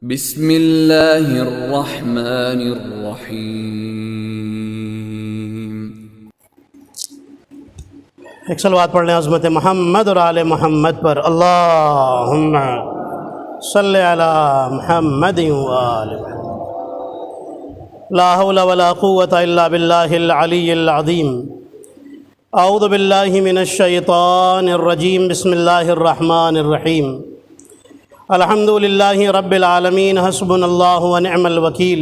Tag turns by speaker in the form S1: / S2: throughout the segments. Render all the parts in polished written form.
S1: بسم اللہ الرحمن الرحیم۔
S2: ایک صلوات پڑھ لیں عظمت محمد اور آل محمد پر۔ اللہم صلی علی محمد و آل محمد۔ لا حول ولا قوة الا باللہ العلی العظیم۔ اعوذ باللہ من الشیطان الرجیم۔ بسم اللہ الرحمن الرحیم۔ الحمد للہ رب العالمین، حسبنا اللہ ونعم الوکیل،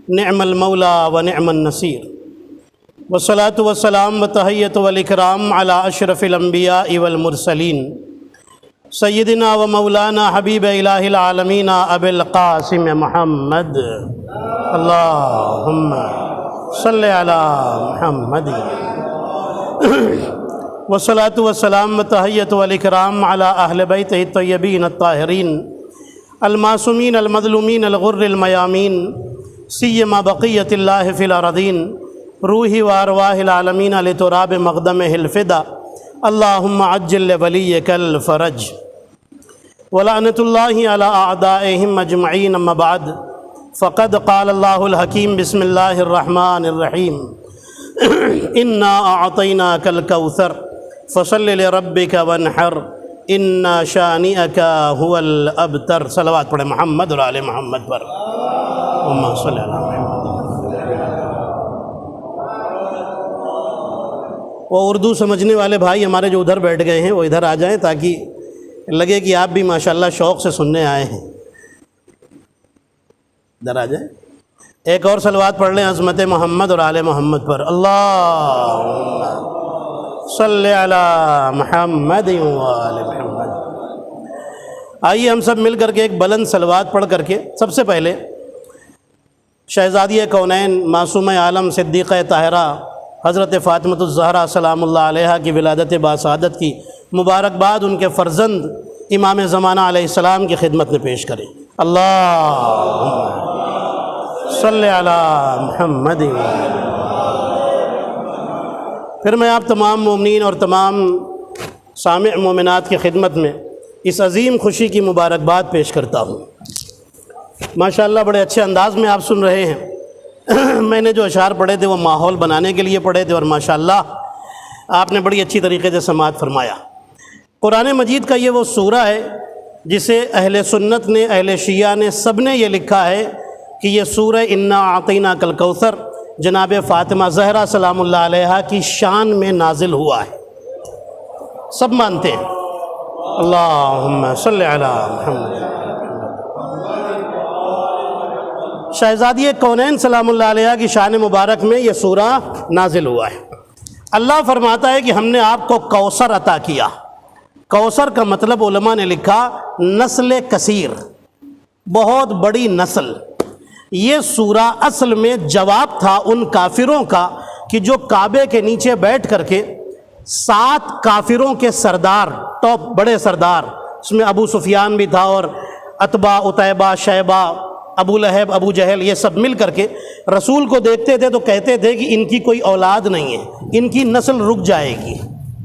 S2: نعم المولا ونعم النصیر، والصلاة والسلام والتحیۃ والاکرام علی اشرف الانبیاء والمرسلین، سیدنا و مولانا حبیب الہ العالمین ابی القاسم محمد۔ اللہم صلی علی محمد، والصلاة والسلام والتحیۃ والاکرام علی اہل بیتہ الطیبین الطاہرین المعصومین المظلومین الغر المیامین، سیما بقیۃ اللہ فی الارضین، روحی و ارواح العالمین لتراب مقدمہ الفدا، اللہم عجل لولیک الفرج، ولعنۃ اللہ علی اعدائہم اجمعین۔ اما بعد، فقد قال اللہ الحکیم۔ بسم اللہ الرحمن الرحیم۔ انا اعطیناک الکوثر فصل لربک وانحر ان شانئک هو الابتر۔ صلوات پڑھیں محمد اور آل محمد پر۔ اللہم صلی علی محمد۔ وہ اردو سمجھنے والے بھائی ہمارے جو ادھر بیٹھ گئے ہیں وہ ادھر آ جائیں تاکہ لگے کہ آپ بھی ماشاءاللہ شوق سے سننے آئے ہیں۔ ادھر آ جائیں، ایک اور صلوات پڑھ لیں عظمت محمد اور آل محمد پر۔ اللہم صلی علی محمد و آل محمد۔ آئیے ہم سب مل کر کے ایک بلند صلوات پڑھ کر کے سب سے پہلے شہزادی کونین، معصومہ عالم، صدیقہ طاہرہ حضرت فاطمۃ الزہرا سلام اللہ علیہا کی ولادت باسعادت کی مبارکباد ان کے فرزند امام زمانہ علیہ السلام کی خدمت میں پیش کریں۔ اللہم صلی علی محمد۔ پھر میں آپ تمام مومنین اور تمام سامع مومنات کی خدمت میں اس عظیم خوشی کی مبارکباد پیش کرتا ہوں۔ ماشاءاللہ بڑے اچھے انداز میں آپ سن رہے ہیں۔ میں نے جو اشعار پڑھے تھے وہ ماحول بنانے کے لیے پڑھے تھے، اور ماشاءاللہ آپ نے بڑی اچھی طریقے سے سماعت فرمایا۔ قرآن مجید کا یہ وہ سورہ ہے جسے اہل سنت نے، اہل شیعہ نے، سب نے یہ لکھا ہے کہ یہ سورہ انا اعطیناک الکوثر جناب فاطمہ زہرا سلام اللہ علیہا کی شان میں نازل ہوا ہے، سب مانتے ہیں۔ اللہم صلی علی محمد۔ شہزادی کونین سلام اللہ علیہا کی شان مبارک میں یہ سورہ نازل ہوا ہے۔ اللہ فرماتا ہے کہ ہم نے آپ کو کوثر عطا کیا۔ کوثر کا مطلب علماء نے لکھا نسل کثیر، بہت بڑی نسل۔ یہ سورہ اصل میں جواب تھا ان کافروں کا کہ جو کعبے کے نیچے بیٹھ کر کے 7 کافروں کے سردار، ٹاپ بڑے سردار، اس میں ابو سفیان بھی تھا اور عتبہ، عتیبہ، شیبہ، ابو لہب، ابو جہل، یہ سب مل کر کے رسول کو دیکھتے تھے تو کہتے تھے کہ ان کی کوئی اولاد نہیں ہے، ان کی نسل رک جائے گی۔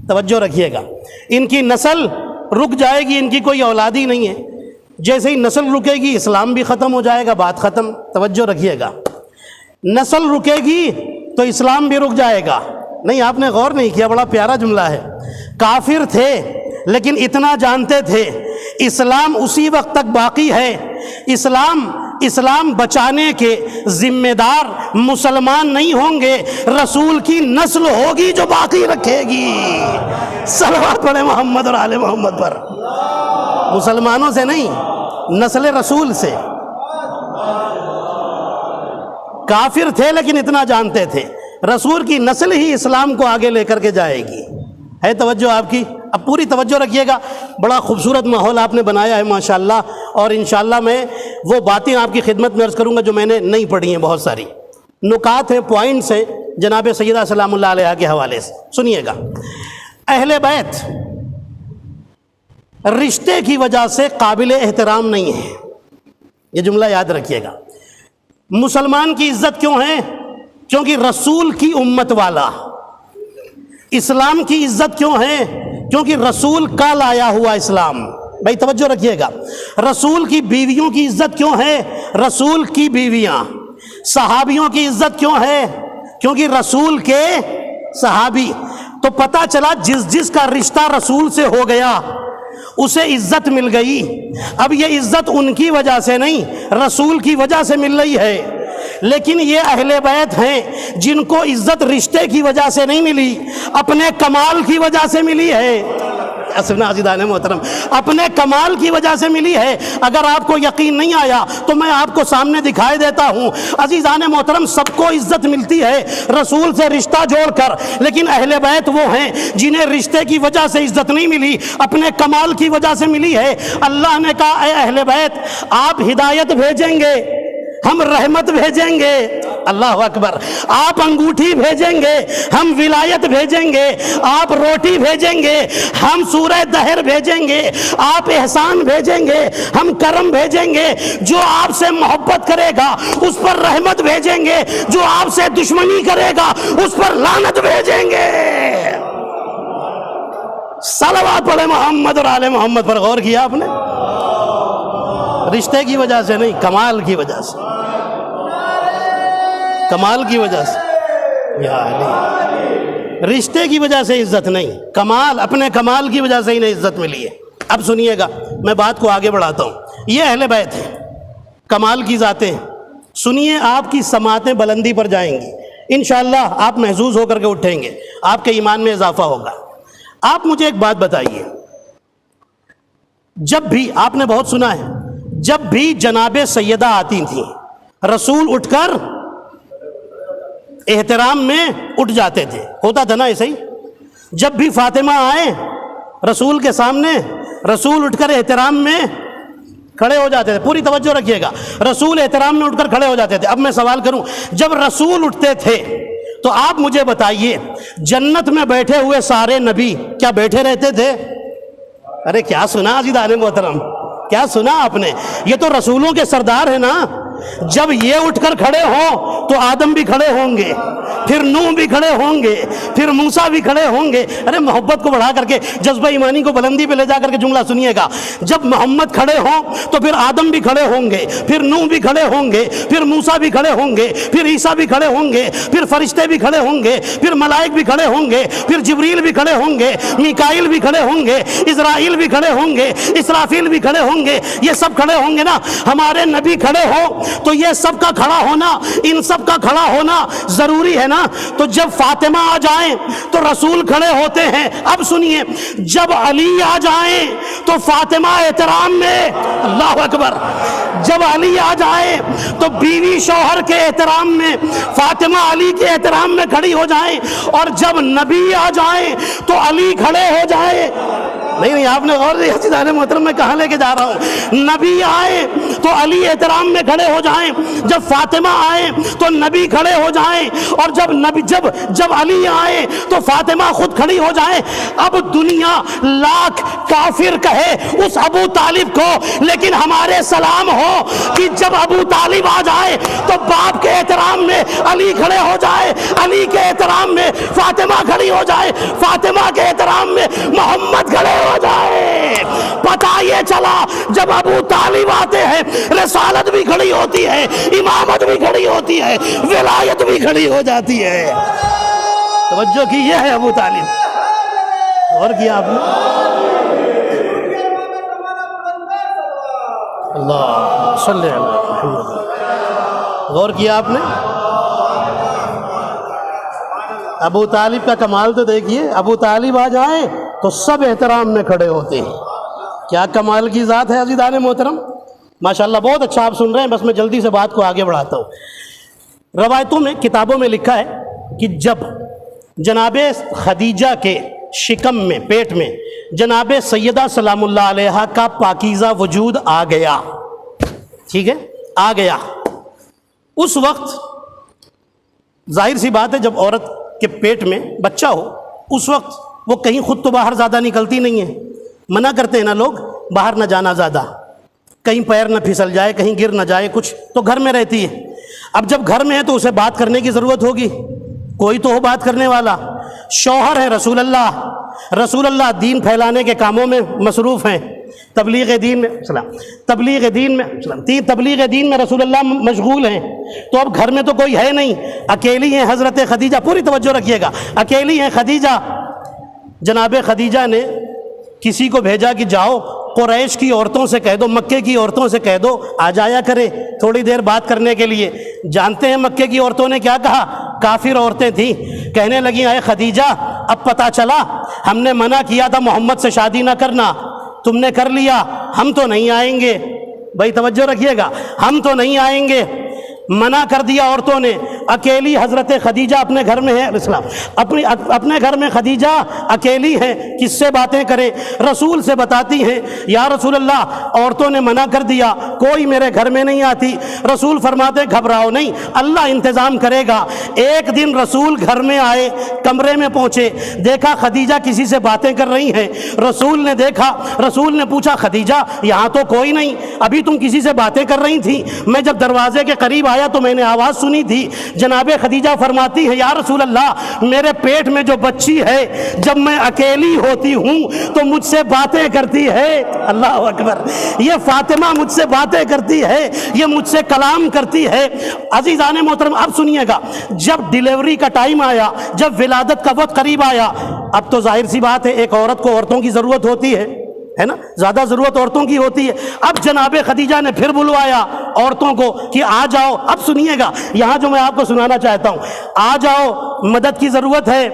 S2: توجہ رکھیے گا، ان کی نسل رک جائے گی، ان کی کوئی اولاد ہی نہیں ہے۔ جیسے ہی نسل رکے گی اسلام بھی ختم ہو جائے گا، بات ختم۔ توجہ رکھیے گا، نسل رکے گی تو اسلام بھی رک جائے گا۔ نہیں، آپ نے غور نہیں کیا، بڑا پیارا جملہ ہے۔ کافر تھے لیکن اتنا جانتے تھے اسلام اسی وقت تک باقی ہے۔ اسلام بچانے کے ذمہ دار مسلمان نہیں ہوں گے، رسول کی نسل ہوگی جو باقی رکھے گی۔ صلوات پڑھیں محمد اور آل محمد پر۔ مسلمانوں سے نہیں، نسل رسول سے۔ کافر تھے لیکن اتنا جانتے تھے رسول کی نسل ہی اسلام کو آگے لے کر کے جائے گی۔ ہے توجہ آپ کی؟ اب پوری توجہ رکھیے گا، بڑا خوبصورت ماحول آپ نے بنایا ہے ماشاءاللہ، اور انشاءاللہ میں وہ باتیں آپ کی خدمت میں عرض کروں گا جو میں نے نہیں پڑھی ہیں، بہت ساری نکات ہیں، پوائنٹس ہیں جناب سیدہ سلام اللہ علیہا کے حوالے سے۔ سنیے گا، اہل بیت رشتے کی وجہ سے قابل احترام نہیں ہے، یہ جملہ یاد رکھیے گا۔ مسلمان کی عزت کیوں ہے؟ کیونکہ رسول کی امت والا۔ اسلام کی عزت کیوں ہے؟ کیونکہ رسول کا لایا ہوا اسلام۔ بھائی توجہ رکھیے گا، رسول کی بیویوں کی عزت کیوں ہے؟ رسول کی بیویاں. صحابیوں کی عزت کیوں ہے؟ کیونکہ رسول کے صحابی. تو پتہ چلا جس کا رشتہ رسول سے ہو گیا اسے عزت مل گئی. اب یہ عزت ان کی وجہ سے نہیں، رسول کی وجہ سے مل رہی ہے. لیکن یہ اہل بیت ہیں جن کو عزت رشتے کی وجہ سے نہیں ملی، اپنے کمال کی وجہ سے ملی ہے. عزیزان محترم، اپنے کمال کی وجہ سے ملی ہے. اگر آپ کو یقین نہیں آیا تو میں آپ کو سامنے دکھائی دیتا ہوں. عزیزان محترم، سب کو عزت ملتی ہے رسول سے رشتہ جوڑ کر، لیکن اہل بیت وہ ہیں جنہیں رشتے کی وجہ سے عزت نہیں ملی، اپنے کمال کی وجہ سے ملی ہے. اللہ نے کہا اے اہل بیت، آپ ہدایت بھیجیں گے، ہم رحمت بھیجیں گے. اللہ اکبر. آپ انگوٹھی بھیجیں گے، ہم ولایت بھیجیں گے. آپ روٹی بھیجیں گے، ہم سورہ دہر بھیجیں گے. آپ احسان بھیجیں گے، ہم کرم بھیجیں گے. جو آپ سے محبت کرے گا اس پر رحمت بھیجیں گے، جو آپ سے دشمنی کرے گا اس پر لعنت بھیجیں گے. صلوات پڑھے محمد اور آل محمد پر. غور کیا آپ نے؟ رشتے کی وجہ سے نہیں، کمال کی وجہ سے. کمال کی وجہ سے. یا علی، رشتے کی وجہ سے عزت نہیں، کمال، اپنے کمال کی وجہ سے ہی نہیں عزت ملی ہے. اب سنیے گا، میں بات کو آگے بڑھاتا ہوں. یہ اہل بیت ہیں، کمال کی ذاتیں. سنیے، آپ کی سماعتیں بلندی پر جائیں گی انشاءاللہ. آپ محظوظ ہو کر کے اٹھیں گے، آپ کے ایمان میں اضافہ ہوگا. آپ مجھے ایک بات بتائیے، جب بھی آپ نے بہت سنا ہے، جب بھی جناب سیدہ آتی تھیں رسول اٹھ کر احترام میں اٹھ جاتے تھے. ہوتا تھا نا ایسے ہی؟ جب بھی فاطمہ آئے رسول کے سامنے، رسول اٹھ کر احترام میں کھڑے ہو جاتے تھے. پوری توجہ رکھیے گا، رسول احترام میں اٹھ کر کھڑے ہو جاتے تھے. اب میں سوال کروں، جب رسول اٹھتے تھے تو آپ مجھے بتائیے، جنت میں بیٹھے ہوئے سارے نبی کیا بیٹھے رہتے تھے؟ ارے کیا سنا عزیزان محترم، کیا سنا آپ نے؟ یہ تو رسولوں کے سردار ہیں نا. جب یہ اٹھ کر کھڑے ہوں تو آدم بھی کھڑے ہوں گے، پھر نوح بھی کھڑے ہوں گے، پھر موسیٰ بھی کھڑے ہوں گے. ارے محبت کو بڑھا کر کے، جذبہ ایمانی کو بلندی پہ لے جا کر کے جملہ سنیے گا. جب محمد کھڑے ہوں تو پھر آدم بھی کھڑے ہوں گے، پھر نوح بھی کھڑے ہوں گے، پھر موسیٰ بھی کھڑے ہوں گے، پھر عیسیٰ بھی کھڑے ہوں گے، پھر فرشتے بھی کھڑے ہوں گے، پھر ملائک بھی کھڑے ہوں گے، پھر جبریل بھی کھڑے ہوں گے، میکائیل بھی کھڑے ہوں گے، اسرائیل بھی کھڑے ہوں گے، اسرافیل بھی کھڑے ہوں گے. یہ سب کھڑے ہوں گے نا. ہمارے نبی کھڑے ہوں تو یہ سب کا کھڑا ہونا، ان سب کا کھڑا ہونا ضروری ہے نا. تو جب فاطمہ آ جائیں تو رسول کھڑے ہوتے ہیں. اب سنیے، جب علی آ جائیں تو فاطمہ احترام میں، اللہ اکبر، جب علی آ جائیں تو بیوی شوہر کے احترام میں فاطمہ علی کے احترام میں کھڑی ہو جائیں. اور جب نبی آ جائیں تو علی کھڑے ہو جائیں. نہیں آپ نے غور نہیں، عزیزان محترم میں کہاں لے کے جا رہا ہوں. نبی آئے تو علی احترام میں کھڑے ہو جائیں، جب فاطمہ آئے تو نبی کھڑے ہو جائیں، اور جب علی آئے تو فاطمہ خود کھڑی ہو جائیں. اب دنیا لاکھ کافر کہے اس ابو طالب کو، لیکن ہمارے سلام ہو کہ جب ابو طالب آ جائے تو باپ کے احترام میں علی کھڑے ہو جائے، علی کے احترام میں فاطمہ کھڑی ہو جائے، فاطمہ کے احترام میں محمد کھڑے ہو جائے. پتہ یہ چلا جب ابو طالب آتے ہیں رسالت بھی کھڑی ہوتی ہے، امامت بھی کھڑی ہوتی ہے، ولایت بھی کھڑی ہو جاتی ہے. توجہ کی، یہ ہے ابو طالب. اور کیا آپ نے؟ اللہ صلی اللہ علیہ وسلم. غور کیا آپ نے؟ ابو طالب کا کمال تو دیکھیے. ابو طالب آ جائیں تو سب احترام میں کھڑے ہوتے ہیں. کیا کمال کی ذات ہے عزیزان محترم. ماشاءاللہ بہت اچھا آپ سن رہے ہیں. بس میں جلدی سے بات کو آگے بڑھاتا ہوں. روایتوں میں، کتابوں میں لکھا ہے کہ جب جناب خدیجہ کے شکم میں، پیٹ میں جناب سیدہ سلام اللہ علیہا کا پاکیزہ وجود آ گیا، ٹھیک ہے، آ گیا، اس وقت ظاہر سی بات ہے جب عورت کے پیٹ میں بچہ ہو اس وقت وہ کہیں خود تو باہر زیادہ نکلتی نہیں ہے. منع کرتے ہیں نا لوگ، باہر نہ جانا زیادہ، کہیں پیر نہ پھسل جائے، کہیں گر نہ جائے کچھ، تو گھر میں رہتی ہے. اب جب گھر میں ہے تو اسے بات کرنے کی ضرورت ہوگی، کوئی تو ہو بات کرنے والا. شوہر ہے رسول اللہ، رسول اللہ دین پھیلانے کے کاموں میں مصروف ہیں. تبلیغ دین میں تبلیغ دین میں رسول اللہ مشغول ہیں، تو اب گھر میں تو کوئی ہے نہیں، اکیلی ہیں حضرت خدیجہ، پوری توجہ رکھیے گا، اکیلی ہیں خدیجہ۔ جناب خدیجہ نے کسی کو بھیجا کہ جاؤ قریش کی عورتوں سے کہہ دو، مکے کی عورتوں سے کہہ دو آ جایا کرے تھوڑی دیر بات کرنے کے لیے۔ جانتے ہیں مکے کی عورتوں نے کیا کہا؟ کافر عورتیں تھیں، کہنے لگیں اے خدیجہ اب پتہ چلا ہم نے منع کیا تھا محمد سے شادی نہ کرنا، تم نے کر لیا، ہم تو نہیں آئیں گے۔ بھائی توجہ رکھیے گا، ہم تو نہیں آئیں گے، منع کر دیا عورتوں نے۔ اکیلی حضرت خدیجہ اپنے گھر میں ہے، اپنے گھر میں خدیجہ اکیلی ہے، کس سے باتیں کریں؟ رسول سے بتاتی ہیں یا رسول اللہ عورتوں نے منع کر دیا، کوئی میرے گھر میں نہیں آتی۔ رسول فرماتے گھبراؤ نہیں، اللہ انتظام کرے گا۔ ایک دن رسول گھر میں آئے، کمرے میں پہنچے، دیکھا خدیجہ کسی سے باتیں کر رہی ہیں۔ رسول نے دیکھا، رسول نے پوچھا خدیجہ یہاں تو کوئی نہیں، ابھی تم کسی سے باتیں کر رہی تھی، میں جب دروازے کے قریب آیا تو میں نے آواز سنی تھی۔ جناب خدیجہ فرماتی ہے یا رسول اللہ میرے پیٹ میں جو بچی ہے جب میں اکیلی ہوتی ہوں تو مجھ سے باتیں کرتی ہے، اللہ اکبر، یہ فاطمہ مجھ سے باتیں کرتی ہے، یہ مجھ سے کلام کرتی ہے۔ عزیزان محترم اب سنیے گا، جب ڈیلیوری کا ٹائم آیا، جب ولادت کا وقت قریب آیا، اب تو ظاہر سی بات ہے ایک عورت کو عورتوں کی ضرورت ہوتی ہے نا، زیادہ ضرورت عورتوں کی ہوتی ہے۔ اب جناب خدیجہ نے پھر بلوایا عورتوں کو کہ آ جاؤ۔ اب سنیے گا یہاں جو میں آپ کو سنانا چاہتا ہوں، آ جاؤ مدد کی ضرورت ہے۔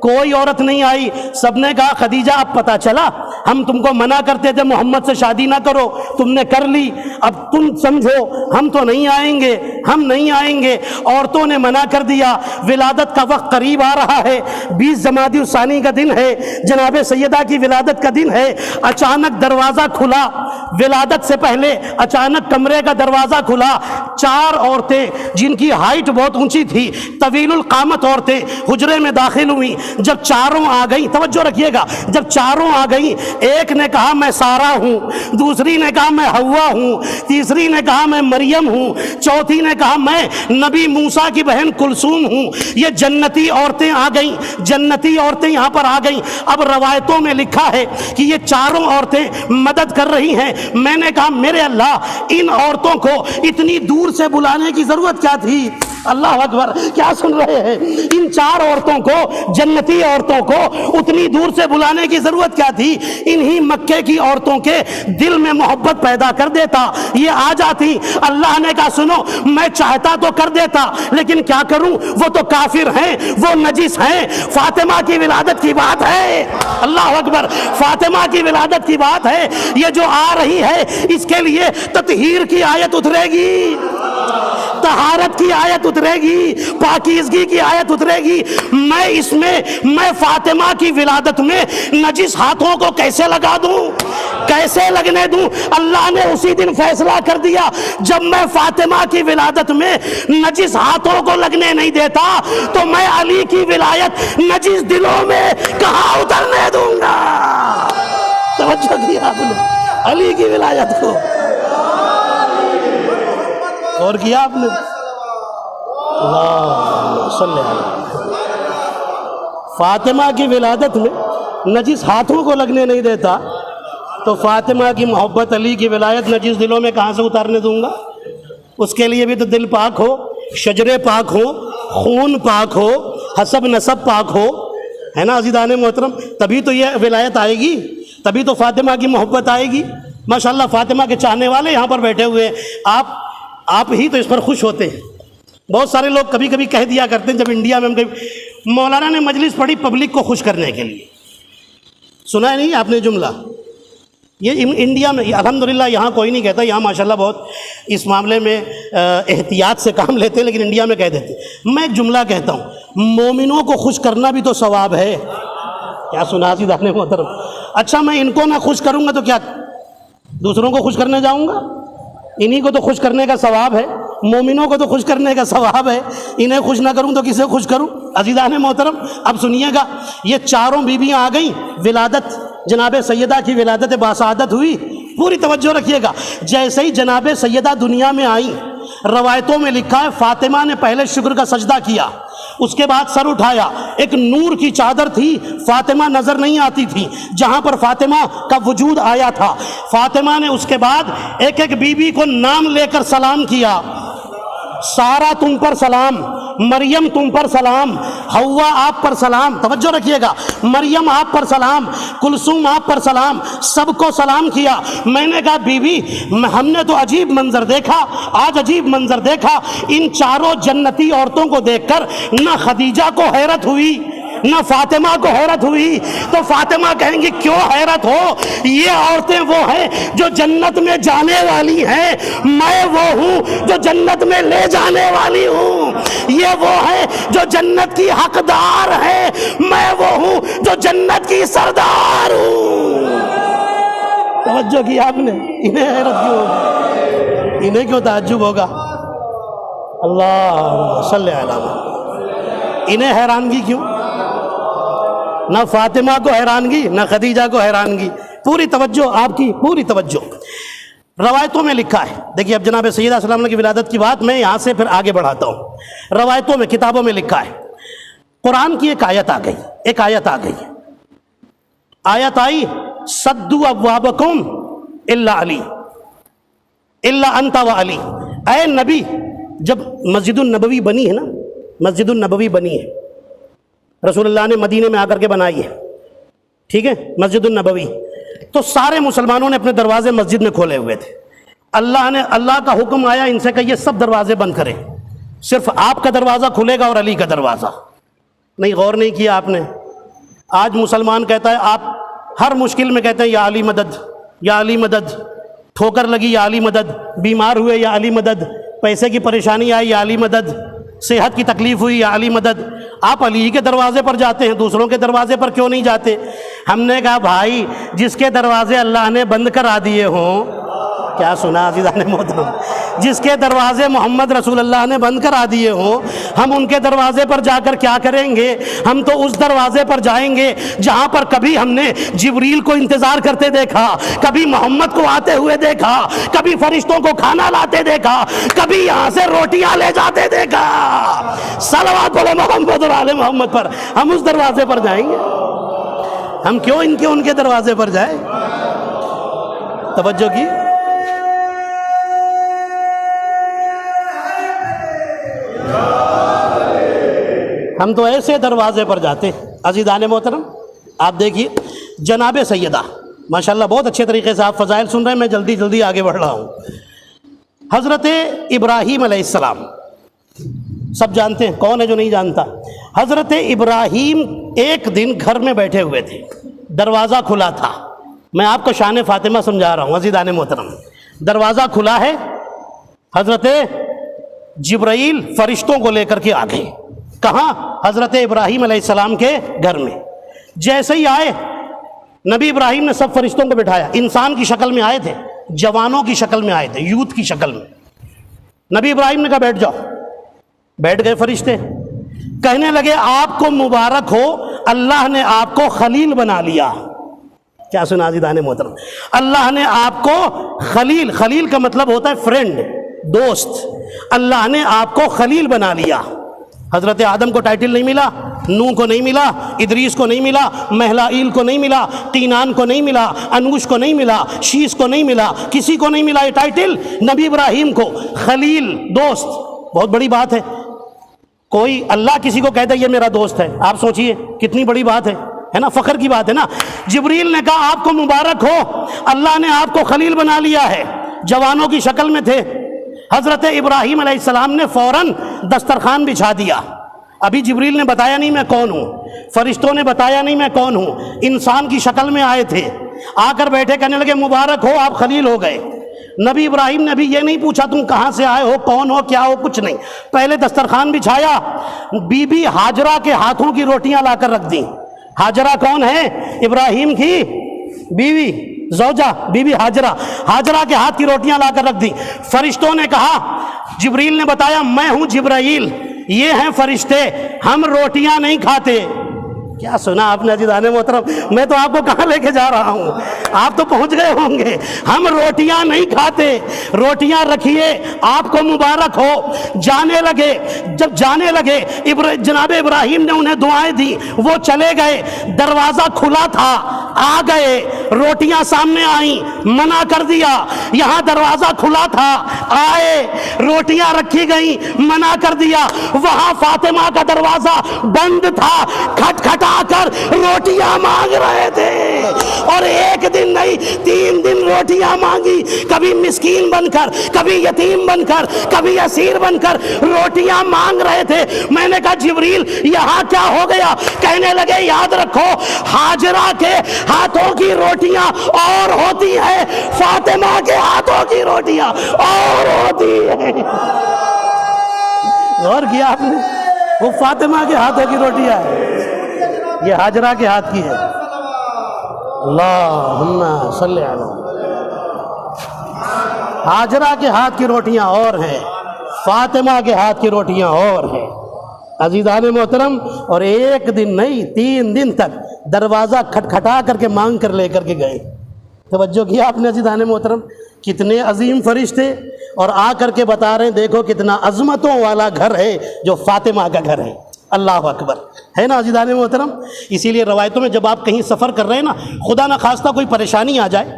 S2: کوئی عورت نہیں آئی، سب نے کہا خدیجہ اب پتہ چلا ہم تم کو منع کرتے تھے محمد سے شادی نہ کرو، تم نے کر لی، اب تم سمجھو ہم تو نہیں آئیں گے، ہم نہیں آئیں گے۔ عورتوں نے منع کر دیا۔ ولادت کا وقت قریب آ رہا ہے، 20 جمادی الثانی کا دن ہے، جناب سیدہ کی ولادت کا دن ہے۔ اچانک دروازہ کھلا، ولادت سے پہلے اچانک کمرے کا دروازہ کھلا، 4 عورتیں جن کی ہائٹ بہت اونچی تھی، طویل القامت عورتیں حجرے میں داخل ہوئی۔ جب چاروں آ گئی، توجہ رکھیے گا، جب چاروں آ گئی، ایک نے کہا میں سارہ ہوں، دوسری نے کہا میں حوا ہوں، تیسری نے کہا میں مریم ہوں، چوتھی نے کہا میں نبی موسیٰ کی بہن کلثوم ہوں۔ یہ جنتی عورتیں آ گئیں، جنتی عورتیں یہاں پر آ گئیں۔ اب روایتوں میں لکھا ہے کہ یہ چاروں عورتیں مدد کر رہی ہیں۔ میں نے کہا میرے اللہ ان عورتوں کو اتنی دور سے بلانے کی ضرورت کیا تھی؟ اللہ اکبر، کیا سن رہے ہیں؟ ان 4 عورتوں کو، جنتی عورتوں کو اتنی دور سے بلانے کی ضرورت کیا تھی؟ انہی مکے کی عورتوں کے دل میں محبت پیدا کر دیتا، یہ آ جاتی۔ اللہ نے کہا سنو میں چاہتا تو کر دیتا لیکن کیا کروں، وہ تو کافر ہیں، وہ نجس ہیں۔ فاطمہ کی ولادت کی بات ہے، اللہ اکبر، فاطمہ کی ولادت کی بات ہے۔ یہ جو آ رہی ہے اس کے لیے تطہیر کی آیت اترے گی، طہارت کی آیت اترے گی، پاکیزگی کی آیت اترے گی۔ میں فاطمہ کی ولادت میں نجس ہاتھوں کو کیسے لگا دوں، کیسے لگنے دوں؟ اللہ نے اسی دن فیصلہ کر دیا جب میں فاطمہ کی ولادت میں نجس ہاتھوں کو لگنے نہیں دیتا تو میں علی کی ولایت نجس دلوں میں کہاں اترنے دوں گا؟ توجہ کیا آپ نے علی کی ولایت کو، اور کیا آپ نے؟ اللہ صلی اللہ علیہ فاطمہ کی ولادت میں نجس ہاتھوں کو لگنے نہیں دیتا تو فاطمہ کی محبت، علی کی ولایت نجس دلوں میں کہاں سے اتارنے دوں گا؟ اس کے لیے بھی تو دل پاک ہو، شجرے پاک ہو، خون پاک ہو، حسب نسب پاک ہو، ہے نا عزیزان محترم؟ تبھی تو یہ ولایت آئے گی، تبھی تو فاطمہ کی محبت آئے گی۔ ماشاءاللہ فاطمہ کے چاہنے والے یہاں پر بیٹھے ہوئے ہیں، آپ ہی تو اس پر خوش ہوتے ہیں۔ بہت سارے لوگ کبھی کبھی کہہ دیا کرتے ہیں جب انڈیا میں ہم کبھی مولانا نے مجلس پڑھی پبلک کو خوش کرنے کے لیے، سنا ہے نہیں آپ نے جملہ؟ یہ انڈیا میں الحمدللہ یہاں کوئی نہیں کہتا، یہاں ماشاءاللہ بہت اس معاملے میں احتیاط سے کام لیتے ہیں، لیکن انڈیا میں کہہ دیتے ہیں۔ میں ایک جملہ کہتا ہوں، مومنوں کو خوش کرنا بھی تو ثواب ہے۔ کیا سنا سی داخلے محترم؟ اچھا میں ان کو نہ خوش کروں گا تو کیا دوسروں کو خوش کرنے جاؤں گا؟ انہی کو تو خوش کرنے کا ثواب ہے، مومنوں کو تو خوش کرنے کا ثواب ہے، انہیں خوش نہ کروں تو کسے خوش کروں؟ عزیزان محترم اب سنیے گا، یہ چاروں بیویاں آ گئیں، ولادت جناب سیدہ کی ولادت باسعادت ہوئی۔ پوری توجہ رکھیے گا، جیسے ہی جناب سیدہ دنیا میں آئیں، روایتوں میں لکھا ہے فاطمہ نے پہلے شکر کا سجدہ کیا، اس کے بعد سر اٹھایا، ایک نور کی چادر تھی، فاطمہ نظر نہیں آتی تھی، جہاں پر فاطمہ کا وجود آیا تھا فاطمہ نے اس کے بعد ایک ایک بیوی کو نام لے کر سلام کیا. سارہ تم پر سلام، مریم تم پر سلام، حوا آپ پر سلام، توجہ رکھیے گا، مریم آپ پر سلام، کلثوم آپ پر سلام، سب کو سلام کیا. میں نے کہا بیوی ہم نے تو عجیب منظر دیکھا، آج عجیب منظر دیکھا. ان چاروں جنتی عورتوں کو دیکھ کر نہ خدیجہ کو حیرت ہوئی نہ فاطمہ کو حیرت ہوئی. تو فاطمہ کہیں گی کیوں حیرت ہو، یہ عورتیں وہ ہیں جو جنت میں جانے والی ہیں، میں وہ ہوں جو جنت میں لے جانے والی ہوں. یہ وہ ہیں جو جنت کی حقدار ہیں، میں وہ ہوں جو جنت کی سردار ہوں. توجہ کی آپ نے؟ انہیں حیرت کیوں ہوگی، انہیں کیوں تعجب ہوگا؟ اللہ صلی اللہ علیہ وسلم. انہیں حیرانگی کیوں؟ نہ فاطمہ کو حیرانگی نہ خدیجہ کو حیرانگی. پوری توجہ آپ کی، پوری توجہ. روایتوں میں لکھا ہے، دیکھیے اب جناب سیدہ صلی اللہ علیہ وسلم کی ولادت کی بات میں یہاں سے پھر آگے بڑھاتا ہوں. روایتوں میں، کتابوں میں لکھا ہے، قرآن کی ایک آیت آ گئی، ایک آیت آ گئی، آیت آئی سدوا ابوابکم الا علی الا انت و علی. اے نبی، جب مسجد النبوی بنی ہے نا، مسجد النبوی بنی ہے، رسول اللہ نے مدینے میں آ کر کے بنائی ہے، ٹھیک ہے، مسجد النبوی، تو سارے مسلمانوں نے اپنے دروازے مسجد میں کھولے ہوئے تھے. اللہ کا حکم آیا ان سے کہ یہ سب دروازے بند کریں، صرف آپ کا دروازہ کھلے گا اور علی کا دروازہ نہیں. غور نہیں کیا آپ نے؟ آج مسلمان کہتا ہے، آپ ہر مشکل میں کہتے ہیں یا علی مدد، یا علی مدد، ٹھوکر لگی یا علی مدد، بیمار ہوئے یا علی مدد، پیسے کی پریشانی آئی یا علی مدد، صحت کی تکلیف ہوئی یا علی مدد. آپ علی کے دروازے پر جاتے ہیں، دوسروں کے دروازے پر کیوں نہیں جاتے؟ ہم نے کہا بھائی جس کے دروازے اللہ نے بند کرا دیے ہوں، کیا سنا عزیزان محترم، جس کے دروازے محمد رسول اللہ نے بند کرا دیے ہوں، ہم ان کے دروازے پر جا کر کیا کریں گے؟ ہم تو اس دروازے پر جائیں گے جہاں پر کبھی ہم نے جبریل کو انتظار کرتے دیکھا، کبھی محمد کو آتے ہوئے دیکھا، کبھی فرشتوں کو کھانا لاتے دیکھا، کبھی یہاں سے روٹیاں لے جاتے دیکھا. صلوات پڑھو محمد اور آل محمد پر. ہم اس دروازے پر جائیں گے، ہم کیوں ان کے دروازے پر جائیں؟ توجہ کی. ہم تو ایسے دروازے پر جاتے ہیں. عزیزان محترم آپ دیکھیے، جناب سیدہ ماشاءاللہ بہت اچھے طریقے سے آپ فضائل سن رہے ہیں، میں جلدی جلدی آگے بڑھ رہا ہوں. حضرت ابراہیم علیہ السلام سب جانتے ہیں، کون ہے جو نہیں جانتا؟ حضرت ابراہیم ایک دن گھر میں بیٹھے ہوئے تھے، دروازہ کھلا تھا. میں آپ کو شان فاطمہ سمجھا رہا ہوں. عزیزان محترم دروازہ کھلا ہے، حضرت جبرائیل فرشتوں کو لے کر کے آ گئے. کہاں؟ حضرت ابراہیم علیہ السلام کے گھر میں. جیسے ہی آئے نبی ابراہیم نے سب فرشتوں کو بٹھایا. انسان کی شکل میں آئے تھے، جوانوں کی شکل میں آئے تھے، یوتھ کی شکل میں. نبی ابراہیم نے کہا بیٹھ جاؤ. بیٹھ گئے فرشتے. کہنے لگے آپ کو مبارک ہو، اللہ نے آپ کو خلیل بنا لیا. کیا سنا عزیزان محترم؟ اللہ نے آپ کو خلیل کا مطلب ہوتا ہے فرینڈ، دوست. اللہ نے آپ کو خلیل بنا لیا. حضرت آدم کو ٹائٹل نہیں ملا، نوح کو نہیں ملا، ادریس کو نہیں ملا، مہلائیل کو نہیں ملا، قینان کو نہیں ملا، انوش کو نہیں ملا، شیس کو نہیں ملا، کسی کو نہیں ملا یہ ٹائٹل. نبی ابراہیم کو خلیل، دوست. بہت بڑی بات ہے. کوئی اللہ کسی کو کہتا ہے یہ میرا دوست ہے، آپ سوچئے کتنی بڑی بات ہے نا، فخر کی بات ہے نا. جبریل نے کہا آپ کو مبارک ہو، اللہ نے آپ کو خلیل بنا لیا ہے. جوانوں کی شکل میں تھے. حضرت ابراہیم علیہ السلام نے فوراً دسترخوان بچھا دیا. ابھی جبریل نے بتایا نہیں میں کون ہوں، فرشتوں نے بتایا نہیں میں کون ہوں، انسان کی شکل میں آئے تھے. آ کر بیٹھے، کہنے لگے مبارک ہو آپ خلیل ہو گئے. نبی ابراہیم نے بھی یہ نہیں پوچھا تم کہاں سے آئے ہو، کون ہو، کیا ہو، کچھ نہیں. پہلے دسترخوان بچھایا، بی بی ہاجرہ کے ہاتھوں کی روٹیاں لا کر رکھ دیں. ہاجرہ کون ہے؟ ابراہیم کی بیوی، زوجہ، بی بی ہاجرہ کے ہاتھ کی روٹیاں لا کر رکھ دی. فرشتوں نے کہا، جبریل نے بتایا میں ہوں جبرائیل، یہ ہیں فرشتے، ہم روٹیاں نہیں کھاتے. کیا سنا آپ نے عزیزان محترم؟ میں تو آپ کو کہاں لے کے جا رہا ہوں، آپ تو پہنچ گئے ہوں گے. ہم روٹیاں نہیں کھاتے، روٹیاں رکھیے، آپ کو مبارک ہو. جانے لگے. جب جانے لگے جناب ابراہیم نے انہیں دعائیں دی، وہ چلے گئے. دروازہ کھلا تھا. آ گئے، روٹیاں سامنے آئیں، منع کر دیا، یہاں دروازہ کھلا تھا، آئے، روٹیاں رکھی گئیں، منع کر دیا، وہاں فاطمہ کا دروازہ بند تھا، کھٹکھٹا کر روٹیاں مانگ رہے تھے، اور ایک دن نہیں 3 دن روٹیاں مانگی، کبھی مسکین بن کر، کبھی یتیم بن کر، کبھی اسیر بن کر روٹیاں مانگ رہے تھے۔ میں نے کہا جبریل یہاں کیا ہو گیا؟ کہنے لگے یاد رکھو ہاجرہ کے ہاتھوں کی روٹیاں اور ہوتی ہیں، فاطمہ کے ہاتھوں کی روٹیاں اور ہوتی ہیں۔ غور کیا آپ نے؟ وہ فاطمہ کے ہاتھوں کی روٹیاں ہے، یہ ہاجرہ کے ہاتھ کی ہے۔ اللہم صلی علی ہاجرہ کے ہاتھ کی روٹیاں اور ہیں، فاطمہ کے ہاتھ کی روٹیاں اور ہیں۔ عزیزان محترم، اور ایک دن نہیں 3 دن تک دروازہ کھٹکھٹا کر کے مانگ کر لے کر کے گئے۔ توجہ کیا آپ نے عزیزان محترم؟ کتنے عظیم فرشتے، اور آ کر کے بتا رہے ہیں دیکھو کتنا عظمتوں والا گھر ہے جو فاطمہ کا گھر ہے۔ اللہ اکبر، ہے نا عزیزان محترم؟ اسی لیے روایتوں میں جب آپ کہیں سفر کر رہے ہیں نا، خدا نہ خواستہ کوئی پریشانی آ جائے،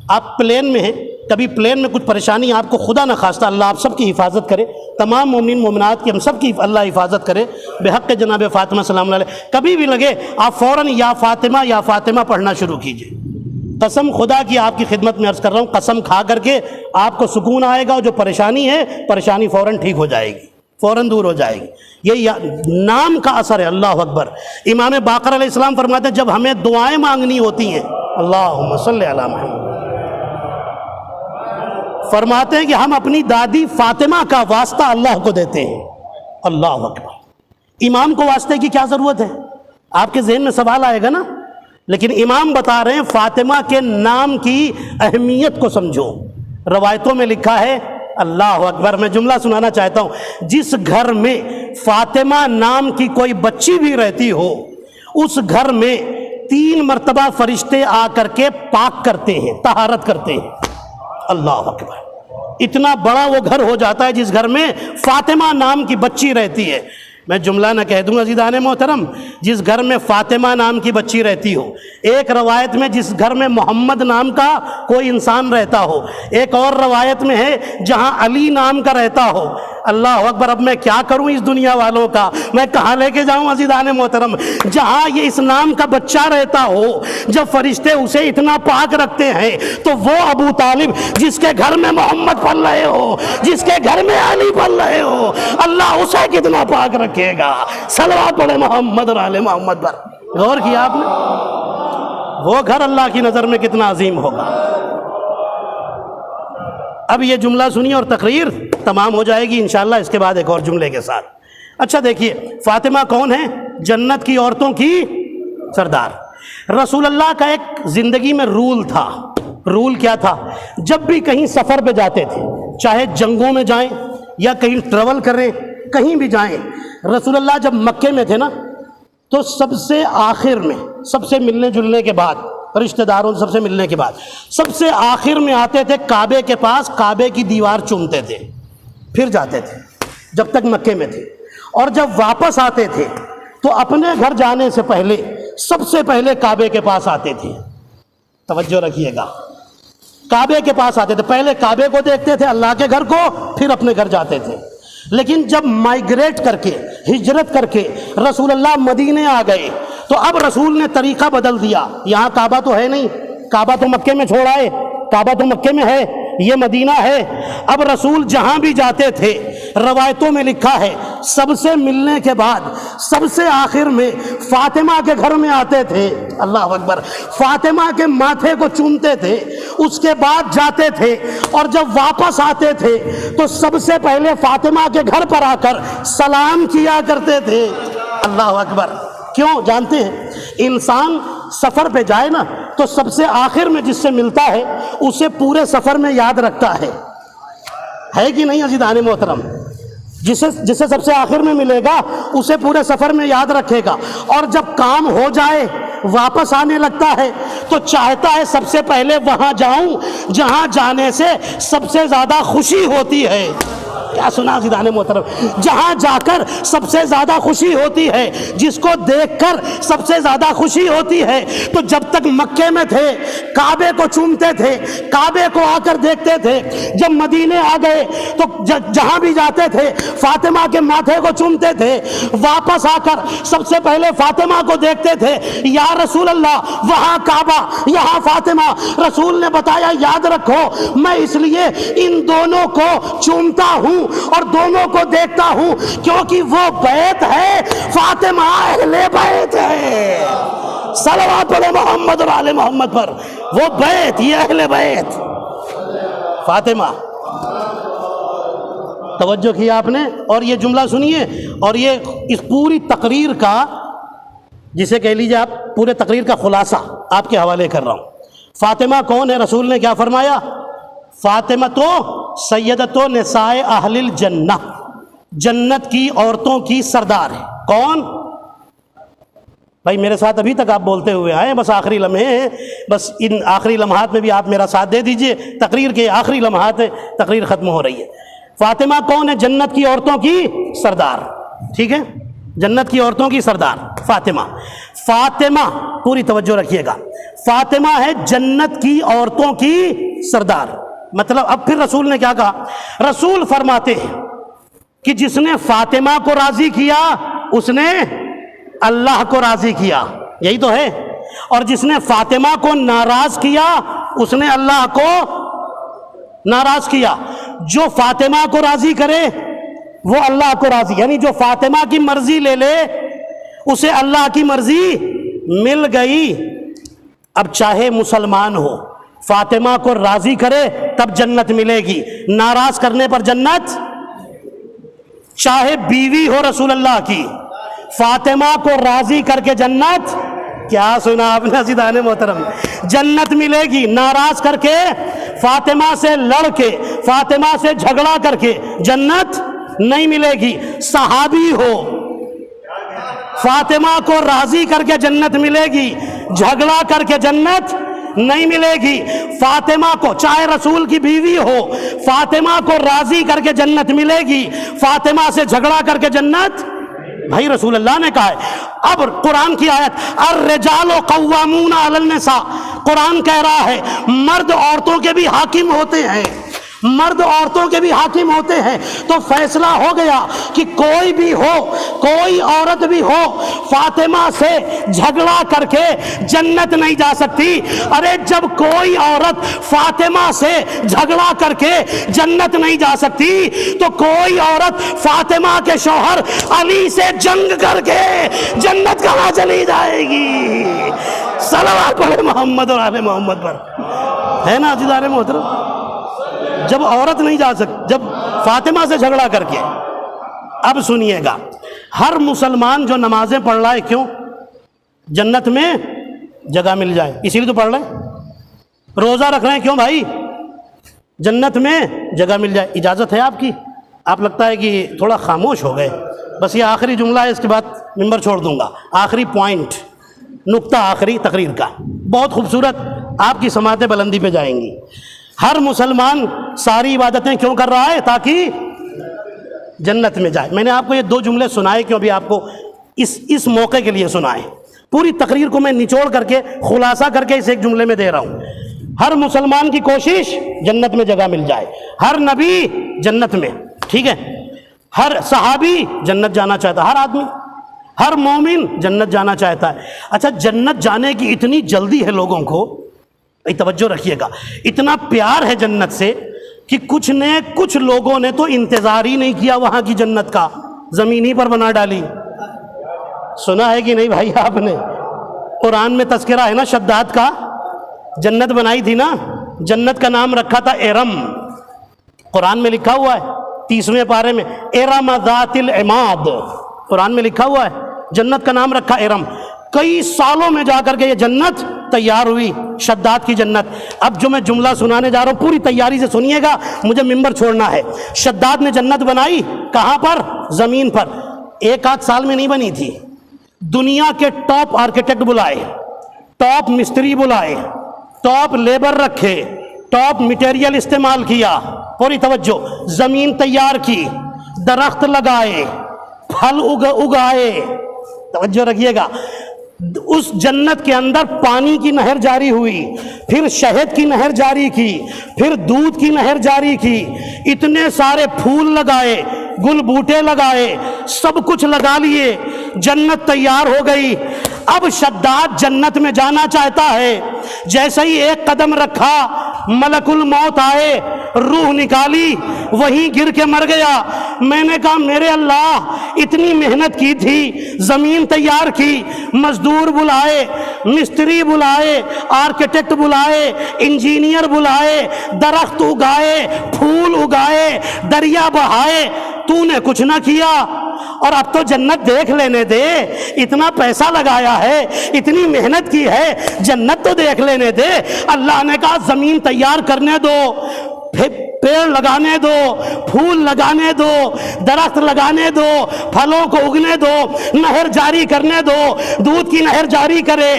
S2: آپ پلین میں ہیں، کبھی پلین میں کچھ پریشانی آپ کو، خدا نہ خواستہ اللہ آپ سب کی حفاظت کرے، تمام مومنین مومنات کی ہم سب کی اللہ حفاظت کرے بحق جناب فاطمہ سلام اللہ علیہ، کبھی بھی لگے آپ فوراً یا فاطمہ پڑھنا شروع کیجئے۔ قسم خدا کی آپ کی خدمت میں عرض کر رہا ہوں، قسم کھا کر کے آپ کو سکون آئے گا، اور جو پریشانی ہے پریشانی فوراً ٹھیک ہو جائے گی، فوراً دور ہو جائے گی۔ یہ نام کا اثر ہے۔ اللہ اکبر۔ امام باقر علیہ السلام فرماتے ہیں جب ہمیں دعائیں مانگنی ہوتی ہیں، اللہم صلی علی محمد، فرماتے ہیں کہ ہم اپنی دادی فاطمہ کا واسطہ اللہ کو دیتے ہیں۔ اللہ اکبر۔ امام کو واسطے کی کیا ضرورت ہے؟ آپ کے ذہن میں سوال آئے گا نا، لیکن امام بتا رہے ہیں فاطمہ کے نام کی اہمیت کو سمجھو۔ روایتوں میں لکھا ہے، اللہ اکبر، میں جملہ سنانا چاہتا ہوں، جس گھر میں فاطمہ نام کی کوئی بچی بھی رہتی ہو، اس گھر میں 3 مرتبہ فرشتے آ کر کے پاک کرتے ہیں، طہارت کرتے ہیں۔ اللہ اکبر۔ اتنا بڑا وہ گھر ہو جاتا ہے جس گھر میں فاطمہ نام کی بچی رہتی ہے۔ میں جملہ نہ کہہ دوں عزیزان محترم، جس گھر میں فاطمہ نام کی بچی رہتی ہو، ایک روایت میں جس گھر میں محمد نام کا کوئی انسان رہتا ہو، ایک اور روایت میں ہے جہاں علی نام کا رہتا ہو۔ اللہ اکبر۔ اب میں کیا کروں اس دنیا والوں کا، میں کہاں لے کے جاؤں عزیزان محترم؟ جہاں یہ اس نام کا بچہ رہتا ہو، جب فرشتے اسے اتنا پاک رکھتے ہیں، تو وہ ابو طالب جس کے گھر میں محمد پل رہے ہو، جس کے گھر میں علی پل رہے ہو، اللہ اسے کتنا پاک رکھے گا۔ صلوات پڑھے محمد اور آل محمد پر۔ غور کیا آپ نے؟ وہ گھر اللہ کی نظر میں کتنا عظیم ہوگا۔ اب یہ جملہ سنیے اور تقریر تمام ہو جائے گی انشاءاللہ اس کے بعد ایک اور جملے کے ساتھ۔ اچھا دیکھیے، فاطمہ کون ہے؟ جنت کی عورتوں کی سردار۔ رسول اللہ کا ایک زندگی میں رول تھا۔ رول کیا تھا؟ جب بھی کہیں سفر پہ جاتے تھے، چاہے جنگوں میں جائیں یا کہیں ٹریول کریں، کہیں بھی جائیں، رسول اللہ جب مکے میں تھے نا، تو سب سے آخر میں، سب سے ملنے جلنے کے بعد، رشتہ داروں سب سے ملنے کے بعد، سب سے آخر میں آتے تھے کعبے کے پاس، کعبے کی دیوار چومتے تھے، پھر جاتے تھے جب تک مکے میں تھے، اور جب واپس آتے تھے تو اپنے گھر جانے سے پہلے سب سے پہلے کعبے کے پاس آتے تھے۔ توجہ رکھیے گا، کعبے کے پاس آتے تھے، پہلے کعبے کو دیکھتے تھے، اللہ کے گھر کو، پھر اپنے گھر جاتے تھے۔ لیکن جب مائیگریٹ کر کے، ہجرت کر کے رسول اللہ مدینے آ گئے، تو اب رسول نے طریقہ بدل دیا۔ یہاں کعبہ تو ہے نہیں، کعبہ تو مکے میں چھوڑا ہے، کعبہ تو مکے میں ہے، یہ مدینہ ہے۔ اب رسول جہاں بھی جاتے تھے، روایتوں میں لکھا ہے سب سے ملنے کے بعد سب سے آخر میں فاطمہ کے گھر میں آتے تھے۔ اللہ اکبر۔ فاطمہ کے ماتھے کو چومتے تھے، اس کے بعد جاتے تھے، اور جب واپس آتے تھے تو سب سے پہلے فاطمہ کے گھر پر آ کر سلام کیا کرتے تھے۔ اللہ اکبر۔ کیوں جانتے ہیں؟ انسان سفر پہ جائے نا تو سب سے آخر میں جس سے ملتا ہے اسے پورے سفر میں یاد رکھتا ہے کہ نہیں عزیزان محترم؟ جسے سب سے آخر میں ملے گا اسے پورے سفر میں یاد رکھے گا، اور جب کام ہو جائے واپس آنے لگتا ہے تو چاہتا ہے سب سے پہلے وہاں جاؤں جہاں جانے سے سب سے زیادہ خوشی ہوتی ہے۔ کیا سنا عزیزان محترم, جہاں جا کر سب سے زیادہ خوشی ہوتی ہے, جس کو دیکھ کر سب سے زیادہ خوشی ہوتی ہے, تو جب تک مکے میں تھے کعبے کو چومتے تھے, کعبے کو آ کر دیکھتے تھے, جب مدینے آ گئے تو جہاں بھی جاتے تھے فاطمہ کے ماتھے کو چومتے تھے, واپس آ کر سب سے پہلے فاطمہ کو دیکھتے تھے, یا رسول اللہ وہاں کعبہ یہاں فاطمہ. رسول نے بتایا یاد رکھو میں اس لیے ان دونوں کو چومتا ہوں اور دونوں کو دیکھتا ہوں کیونکہ وہ بیت ہے, فاطمہ اہل بیت ہے. صلوات پڑھو محمد اور آل محمد پر. وہ بیت, یہ اہل بیت فاطمہ. توجہ کیا آپ نے, اور یہ جملہ سنیے, اور یہ اس پوری تقریر کا, جسے کہہ لیجیے آپ پورے تقریر کا خلاصہ آپ کے حوالے کر رہا ہوں. فاطمہ کون ہے؟ رسول نے کیا فرمایا؟ فاطمہ تو سیدۃ نساء اہل الجنہ, جنت کی عورتوں کی سردار ہے. کون بھائی؟ میرے ساتھ ابھی تک آپ بولتے ہوئے آئے, بس آخری لمحے ہیں, بس ان آخری لمحات میں بھی آپ میرا ساتھ دے دیجئے. تقریر کے آخری لمحات ہیں, تقریر ختم ہو رہی ہے. فاطمہ کون ہے؟ جنت کی عورتوں کی سردار. ٹھیک ہے, جنت کی عورتوں کی سردار فاطمہ. فاطمہ پوری توجہ رکھیے گا, فاطمہ ہے جنت کی عورتوں کی سردار. مطلب اب پھر رسول نے کیا کہا؟ رسول فرماتے ہیں کہ جس نے فاطمہ کو راضی کیا اس نے اللہ کو راضی کیا, یہی تو ہے. اور جس نے فاطمہ کو ناراض کیا اس نے اللہ کو ناراض کیا. جو فاطمہ کو راضی کرے وہ اللہ کو راضی, یعنی جو فاطمہ کی مرضی لے لے اسے اللہ کی مرضی مل گئی. اب چاہے مسلمان ہو, فاطمہ کو راضی کرے تب جنت ملے گی, ناراض کرنے پر جنت. چاہے بیوی ہو رسول اللہ کی, فاطمہ کو راضی کر کے جنت. کیا سنا آپ نے عزیزان محترم؟ جنت ملے گی. ناراض کر کے, فاطمہ سے لڑ کے, فاطمہ سے جھگڑا کر کے جنت نہیں ملے گی. صحابی ہو, فاطمہ کو راضی کر کے جنت ملے گی, جھگڑا کر کے جنت نہیں ملے گی. فاطمہ کو, چاہے رسول کی بیوی ہو, فاطمہ کو راضی کر کے جنت ملے گی, فاطمہ سے جھگڑا کر کے جنت. بھائی رسول اللہ نے کہا ہے. اب قرآن کی آیت الرجال قوامون علی النساء, قرآن کہہ رہا ہے مرد عورتوں کے بھی حاکم ہوتے ہیں, مرد عورتوں کے بھی حاکم ہوتے ہیں. تو فیصلہ ہو گیا کہ کوئی بھی ہو, کوئی عورت بھی ہو, فاطمہ سے جھگڑا کر کے جنت نہیں جا سکتی. ارے جب کوئی عورت فاطمہ سے جھگڑا کر کے جنت نہیں جا سکتی تو کوئی عورت فاطمہ کے شوہر علی سے جنگ کر کے جنت کہاں چلی جائے گی؟ صلوات پڑھے محمد اور آل محمد پر. ہے نا عزیزان محترم؟ جب عورت نہیں جا سکتی, جب فاطمہ سے جھگڑا کر کے. اب سنیے گا, ہر مسلمان جو نمازیں پڑھ رہا ہے, کیوں؟ جنت میں جگہ مل جائے, اسی لیے تو پڑھ رہے ہیں. روزہ رکھ رہے ہیں, کیوں بھائی؟ جنت میں جگہ مل جائے. اجازت ہے آپ کی؟ آپ لگتا ہے کہ تھوڑا خاموش ہو گئے. بس یہ آخری جملہ ہے, اس کے بعد ممبر چھوڑ دوں گا. آخری پوائنٹ, نقطہ آخری تقریر کا, بہت خوبصورت, آپ کی سماعتیں بلندی پہ جائیں گی. ہر مسلمان ساری عبادتیں کیوں کر رہا ہے؟ تاکہ جنت میں جائے. میں نے آپ کو یہ 2 جملے سنائے, کیوں ابھی آپ کو اس موقع کے لیے سنائے. پوری تقریر کو میں نچوڑ کر کے, خلاصہ کر کے اس ایک جملے میں دے رہا ہوں. ہر مسلمان کی کوشش جنت میں جگہ مل جائے, ہر نبی جنت میں, ٹھیک ہے, ہر صحابی جنت جانا چاہتا, ہر آدمی, ہر مومن جنت جانا چاہتا ہے. اچھا, جنت جانے کی اتنی جلدی ہے لوگوں کو, توجہ رکھیے گا, اتنا پیار ہے جنت سے کہ کچھ لوگوں نے تو انتظار ہی نہیں کیا وہاں کی جنت کا, زمین ہی پر بنا ڈالی. سنا ہے کہ نہیں بھائی آپ نے؟ قرآن میں تذکرہ ہے نا شداد کا, جنت بنائی تھی نا, جنت کا نام رکھا تھا ارم. قرآن میں لکھا ہوا ہے 30ویں پارے میں, ارم ذات العماد, قرآن میں لکھا ہوا ہے, جنت کا نام رکھا ارم. کئی سالوں میں جا کر کے یہ جنت تیار ہوئی, شداد کی جنت. اب جو میں جملہ سنانے جا رہا ہوں پوری تیاری سے سنیے گا, مجھے ممبر چھوڑنا ہے. شداد نے جنت بنائی کہاں پر؟ زمین پر. 1 سال میں نہیں بنی تھی, دنیا کے ٹاپ آرکیٹیکٹ بلائے, ٹاپ مستری بلائے, ٹاپ لیبر رکھے, ٹاپ مٹیریل استعمال کیا, پوری توجہ، زمین تیار کی، درخت لگائے، پھل اگائے، توجہ رکھیے گا، اس جنت کے اندر پانی کی نہر جاری ہوئی، پھر شہد کی نہر جاری کی، پھر دودھ کی نہر جاری کی، اتنے سارے پھول لگائے، گل بوٹے لگائے، سب کچھ لگا لیے، جنت تیار ہو گئی۔ اب شداد جنت میں جانا چاہتا ہے، جیسے ہی ایک قدم رکھا ملک الموت آئے، روح نکالی، وہیں گر کے مر گیا۔ میں نے کہا میرے اللہ، اتنی محنت کی تھی، زمین تیار کی، مزدور بلائے، مستری بلائے، آرکیٹیکٹ بلائے، انجینئر بلائے، درخت اگائے، پھول اگائے، دریا بہائے، تو نے کچھ نہ کیا، اور اب تو جنت دیکھ لینے دے، اتنا پیسہ لگایا ہے، اتنی محنت کی ہے، جنت تو دیکھ لینے دے۔ اللہ نے کہا زمین تیار کرنے دو، پیڑ لگانے دو، پھول لگانے دو، درخت لگانے دو، پھلوں کو اگنے دو، نہر جاری کرنے دو، دودھ کی نہر جاری کرے،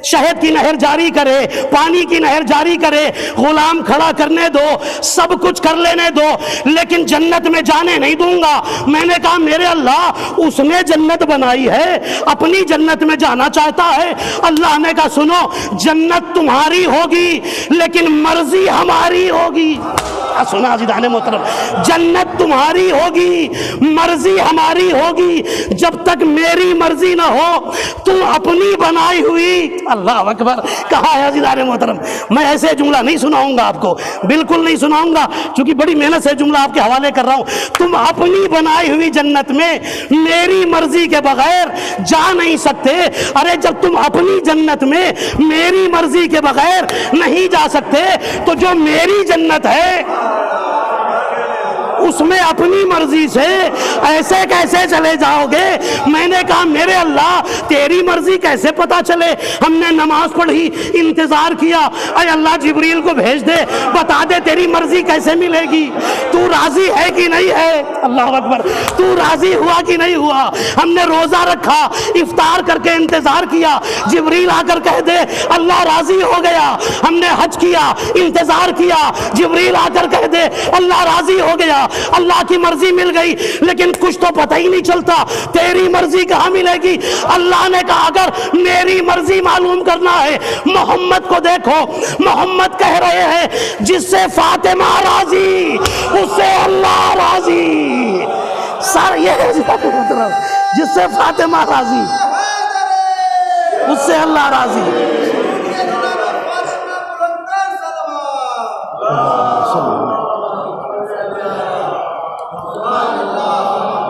S2: شہد کی نہر جاری کرے، پانی کی نہر جاری کرے، غلام کھڑا کرنے دو، سب کچھ کر لینے دو، لیکن جنت میں جانے نہیں دوں گا۔ میں نے کہا میرے اللہ، اس نے جنت بنائی ہے، اپنی جنت میں جانا چاہتا ہے۔ اللہ نے کہا سنو، جنت تمہاری ہوگی لیکن مرضی ہماری ہوگی۔ سنا عزیزان محترم، جنت تمہاری ہوگی، مرضی ہماری ہوگی، جب تک میری مرضی نہ ہو، تم اپنی بنائی ہوئی۔ اللہ اکبر، کہا ہے عزیزان محترم۔ میں ایسے جملہ نہیں سناؤں گا آپ کو، بالکل نہیں سناؤں گا، چونکہ بڑی محنت سے جملہ آپ کے حوالے کر رہا ہوں۔ تم اپنی بنائی ہوئی جنت میں میری مرضی کے بغیر جا نہیں سکتے۔ ارے جب تم اپنی جنت میں میری مرضی کے بغیر نہیں جا سکتے، تو جو میری جنت ہے اس میں اپنی مرضی سے ایسے کیسے چلے جاؤ گے؟ میں نے کہا میرے اللہ، تیری مرضی کیسے پتا چلے؟ ہم نے نماز پڑھی، انتظار کیا، اے اللہ جبریل کو بھیج دے، بتا دے تیری مرضی کیسے ملے گی، تو راضی ہے کہ نہیں ہے؟ اللہ اکبر، تو راضی ہوا کہ نہیں ہوا؟ ہم نے روزہ رکھا، افطار کر کے انتظار کیا، جبریل آ کر کہہ دے اللہ راضی ہو گیا۔ ہم نے حج کیا، انتظار کیا، جبریل آ کر کہہ دے اللہ راضی ہو گیا، اللہ کی مرضی مل گئی۔ لیکن کچھ تو پتہ ہی نہیں چلتا، تیری مرضی کہاں ملے گی؟ اللہ نے کہا اگر میری مرضی معلوم کرنا ہے، محمد کو دیکھو، محمد کہہ رہے ہیں جس سے فاطمہ راضی اس سے اللہ راضی۔ سر یہ جس سے فاطمہ راضی اس سے اللہ راضی۔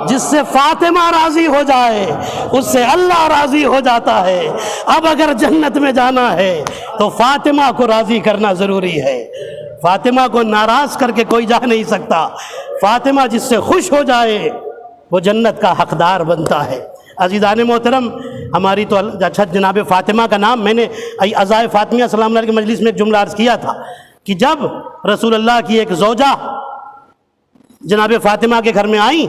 S2: جس سے فاطمہ راضی ہو جائے اس سے اللہ راضی ہو جاتا ہے۔ اب اگر جنت میں جانا ہے تو فاطمہ کو راضی کرنا ضروری ہے۔ فاطمہ کو ناراض کر کے کوئی جا نہیں سکتا۔ فاطمہ جس سے خوش ہو جائے وہ جنت کا حقدار بنتا ہے۔ عزیزان محترم، ہماری تو اچھا جناب فاطمہ کا نام، میں نے عزائے فاطمیہ سلام اللہ کی مجلس میں ایک جملہ عرض کیا تھا کہ جب رسول اللہ کی ایک زوجہ جناب فاطمہ کے گھر میں آئیں،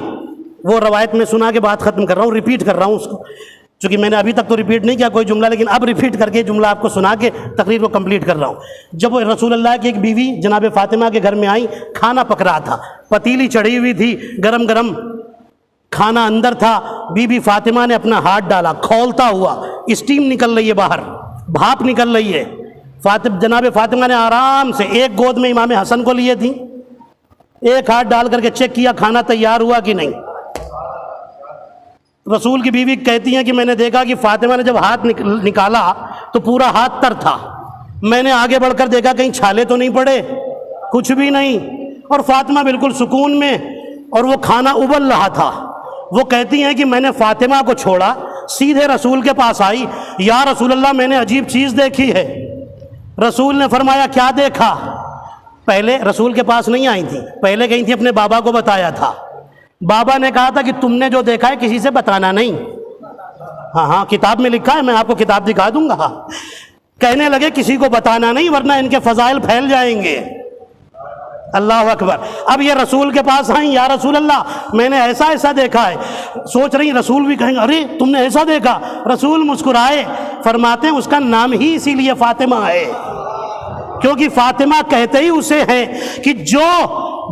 S2: وہ روایت میں سنا کے بات ختم کر رہا ہوں، ریپیٹ کر رہا ہوں اس کو، چونکہ میں نے ابھی تک تو ریپیٹ نہیں کیا کوئی جملہ، لیکن اب ریپیٹ کر کے جملہ آپ کو سنا کے تقریر کو کمپلیٹ کر رہا ہوں۔ جب رسول اللہ کی ایک بیوی جناب فاطمہ کے گھر میں آئیں، کھانا پک رہا تھا، پتیلی چڑھی ہوئی تھی، گرم گرم کھانا اندر تھا، بی بی فاطمہ نے اپنا ہاتھ ڈالا، کھولتا ہوا، اسٹیم نکل رہی ہے باہر، بھاپ نکل رہی ہے۔ جناب فاطمہ نے آرام سے ایک گود میں امام حسن کو لیے تھی، ایک ہاتھ ڈال کر کے چیک کیا کھانا تیار ہوا کہ نہیں۔ رسول کی بیوی کہتی ہیں کہ میں نے دیکھا کہ فاطمہ نے جب ہاتھ نکالا تو پورا ہاتھ تر تھا، میں نے آگے بڑھ کر دیکھا کہیں چھالے تو نہیں پڑے، کچھ بھی نہیں، اور فاطمہ بالکل سکون میں، اور وہ کھانا ابل رہا تھا۔ وہ کہتی ہیں کہ میں نے فاطمہ کو چھوڑا، سیدھے رسول کے پاس آئی، یا رسول اللہ میں نے عجیب چیز دیکھی ہے۔ رسول نے فرمایا کیا دیکھا؟ پہلے رسول کے پاس نہیں آئی تھی، پہلے گئی تھی اپنے بابا کو بتایا تھا۔ بابا نے کہا تھا کہ تم نے جو دیکھا ہے کسی سے بتانا نہیں۔ ہاں کتاب میں لکھا ہے، میں آپ کو کتاب دکھا دوں گا۔ کہنے لگے کسی کو بتانا نہیں ورنہ ان کے فضائل پھیل جائیں گے۔ اللہ اکبر۔ اب یہ رسول کے پاس آئیں، یا رسول اللہ میں نے ایسا ایسا دیکھا ہے۔ سوچ رہی رسول بھی کہیں گے ارے تم نے ایسا دیکھا؟ رسول مسکرائے، فرماتے ہیں اس کا نام ہی اسی لیے فاطمہ ہے، کیونکہ فاطمہ کہتے ہی اسے ہیں کہ جو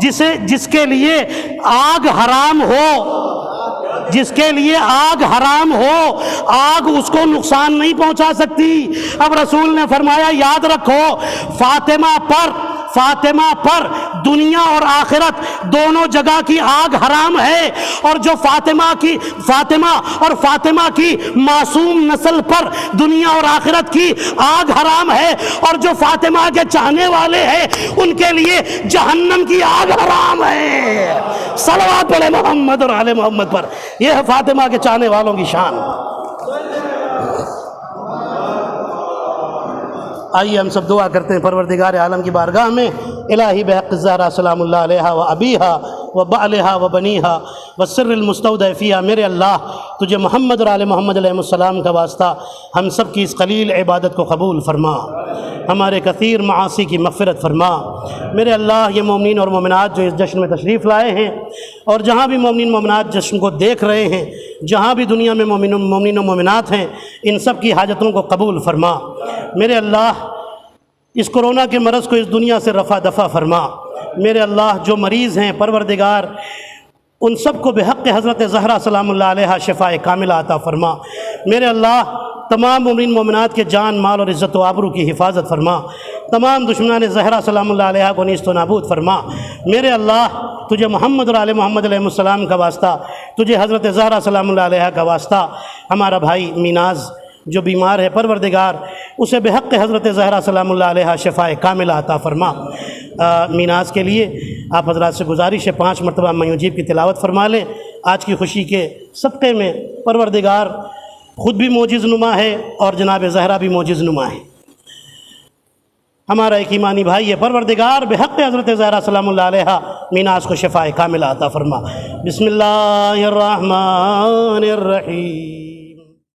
S2: جس کے لیے آگ حرام ہو، جس کے لیے آگ حرام ہو، آگ اس کو نقصان نہیں پہنچا سکتی۔ اب رسول نے فرمایا یاد رکھو فاطمہ پر دنیا اور آخرت دونوں جگہ کی آگ حرام ہے، اور جو فاطمہ کی معصوم نسل پر دنیا اور آخرت کی آگ حرام ہے، اور جو فاطمہ کے چاہنے والے ہیں ان کے لیے جہنم کی آگ حرام ہے۔ صلوات علی محمد اور آل محمد پر، یہ ہے فاطمہ کے چاہنے والوں کی شان۔ آئیے ہم سب دعا کرتے ہیں پروردگار عالم کی بارگاہ میں، الہی بحق الزہرا سلام اللہ علیہا و ابیہا و بعلہا و بنیہا والسر المستودع فیہا، میرے اللہ تجھے محمد اور آل محمد علیہ السلام کا واسطہ ہم سب کی اس قلیل عبادت کو قبول فرما، ہمارے کثیر معاصی کی مغفرت فرما۔ میرے اللہ یہ مومنین اور مومنات جو اس جشن میں تشریف لائے ہیں، اور جہاں بھی مومنین مومنات جشن کو دیکھ رہے ہیں، جہاں بھی دنیا میں مومنین و مومنات ہیں، ان سب کی حاجتوں کو قبول فرما۔ میرے اللہ اس کرونا کے مرض کو اس دنیا سے رفع دفع فرما۔ میرے اللہ جو مریض ہیں پروردگار ان سب کو بحق حضرت زہرا سلام اللہ علیہا شفاء کاملہ عطا فرما۔ میرے اللہ تمام مومنین مومنات کے جان مال اور عزت و آبرو کی حفاظت فرما، تمام دشمنان زہرا سلام اللہ علیہا کو نیست و نابود فرما۔ میرے اللہ تجھے محمد اور آل محمد علیہ السلام کا واسطہ، تجھے حضرت زہرا سلام اللہ علیہا کا واسطہ، ہمارا بھائی میناز جو بیمار ہے پروردگار اسے بحق حضرت زہرا سلام اللہ علیہا شفاء کاملہ عطا فرما۔ میناز کے لیے آپ حضرات سے گزارش ہے 5 مرتبہ میوجیب کی تلاوت فرما لیں۔ آج کی خوشی کے صدقے میں پروردگار خود بھی معجز نما ہے اور جناب زہرا بھی معجز نما ہے، ہمارا ایک ایمانی بھائی ہے، پروردگار بحق حضرت زہرا سلام اللہ علیہا میناز کو شفاء کاملہ عطا فرما۔ بسم اللہ الرحمن الرحیم۔